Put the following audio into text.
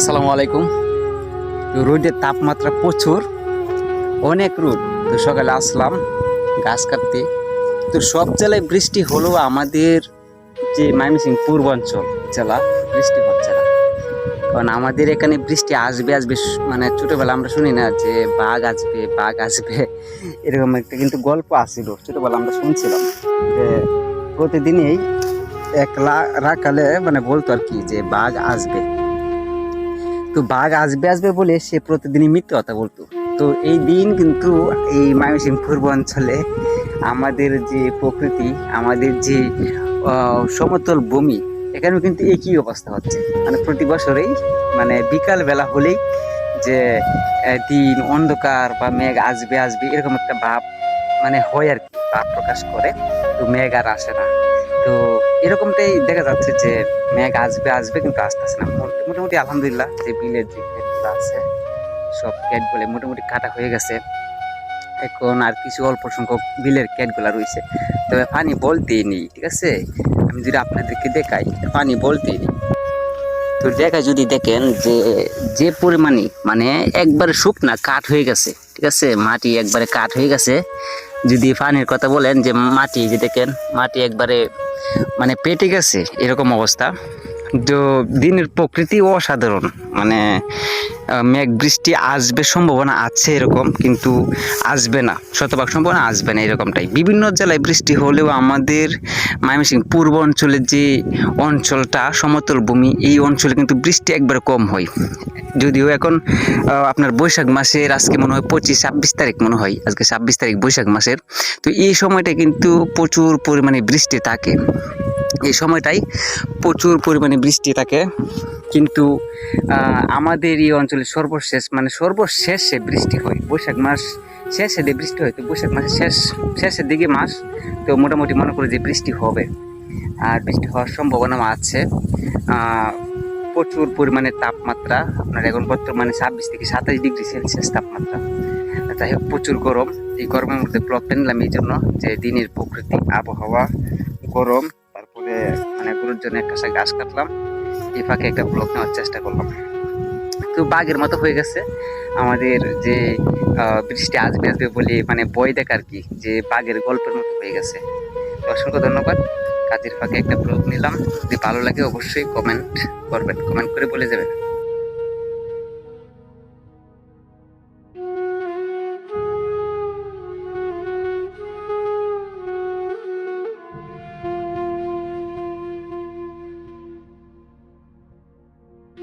আসসালামু আলাইকুম। তো রোদের তাপমাত্রা প্রচুর, অনেক রোদ। তো সকালে আসলাম গাছ কাটতে। তো সব জেলায় বৃষ্টি হলেও আমাদের যে ময়মনসিংহ পূর্বাঞ্চল জেলা বৃষ্টি হচ্ছে না। কারণ আমাদের এখানে বৃষ্টি আসবে আসবে মানে ছোটবেলা আমরা শুনি না যে বাঘ আসবে বাঘ আসবে, এরকম একটা কিন্তু গল্প আসছিল ছোটবেলা আমরা শুনছিলাম যে প্রতিদিনই রাখালে মানে বলতো আর কি যে বাঘ আসবে। তো বাঘ আসবে আসবে বলে সে প্রতিদিনই মিথ্যে কথা বলতো। তো এই দিন কিন্তু এই ময়মনসিংহ পূর্বাঞ্চলে আমাদের যে প্রকৃতি, আমাদের যে সমতল ভূমি, এখানেও কিন্তু একই অবস্থা হচ্ছে। মানে প্রতি বছরেই মানে বিকাল বেলা হলেই যে দিন অন্ধকার বা মেঘ আসবে আসবে এরকম একটা ভাব মানে হয় আর কি, ভাব প্রকাশ করে। তো মেঘ আর আসে না। তো এরকমটাই দেখা যাচ্ছে যে মেঘ আসবে আসবে কিন্তু আসতেছে না। মোটামুটি আলহামদুলিল্লাহ যে বিলের যে ক্ষেতগুলো আছে সব ক্ষেতগুলো মোটামুটি কাটা হয়ে গেছে। এখন আর কিছু অল্প সংখ্যক বিলের ক্ষেতগুলো রয়েছে, তবে পানি বলতেই নেই। ঠিক আছে, আমি যদি আপনাদেরকে দেখাই পানি বলতেই নেই। তো দেখায় যদি দেখেন যে যে পরিমাণে মানে একবারে শুকনা কাঠ হয়ে গেছে। ঠিক আছে, মাটি একবারে কাঠ হয়ে গেছে। যদি পানির কথা বলেন যে মাটি যে দেখেন মাটি একবারে মানে পেটে গেছে এরকম অবস্থা। তো দিনের প্রকৃতি অসাধারণ, মানে মেঘ বৃষ্টি আসবে সম্ভাবনা আছে এরকম, কিন্তু আসবে না, শতভাগ সম্ভাবনা আসবে না এরকমটাই। বিভিন্ন জেলায় বৃষ্টি হলেও আমাদের ময়মনসিংহ পূর্ব অঞ্চলের যে অঞ্চলটা সমতল ভূমি, এই অঞ্চলে কিন্তু বৃষ্টি একবার কম হয়। যদিও এখন আপনার বৈশাখ মাসের আজকে মনে হয় 25-26 তারিখ মনে হয়, আজকে 26 তারিখ বৈশাখ মাসের। তো এই সময়টা কিন্তু প্রচুর পরিমাণে বৃষ্টি থাকে, এই সময়টাই প্রচুর পরিমাণে বৃষ্টি থাকে। কিন্তু আমাদের এই অঞ্চলে সর্বশেষে বৃষ্টি হয় বৈশাখ মাস শেষে দিয়ে বৃষ্টি হয়। তো বৈশাখ মাসের শেষের দিকে মাস, তো মোটামুটি মনে করি যে বৃষ্টি হবে, আর বৃষ্টি হওয়ার সম্ভাবনা আছে। প্রচুর পরিমাণে তাপমাত্রা আপনার এখন বর্তমানে 26 থেকে 27 ডিগ্রি সেলসিয়াস তাপমাত্রা। যাই হোক, প্রচুর গরম। এই গরমের মধ্যে ব্লগ নিলাম এই জন্য যে দিনের প্রকৃতি আবহাওয়া গরম, তারপরে মানে গরুর জন্য একটা গাছ কাটলাম, এই ফাঁকে একটা ব্লগ নেওয়ার চেষ্টা করলাম। তো বাঘের মতো হয়ে গেছে আমাদের যে বৃষ্টি আসবে আসবে বলে মানে বই দেখ আর কি, যে বাঘের গল্পের মতো হয়ে গেছে। তো অসংখ্য ধন্যবাদ। কাজের ফাঁকে একটা ব্লগ নিলাম, যদি ভালো লাগে অবশ্যই কমেন্ট করবেন, কমেন্ট করে বলে যাবেন।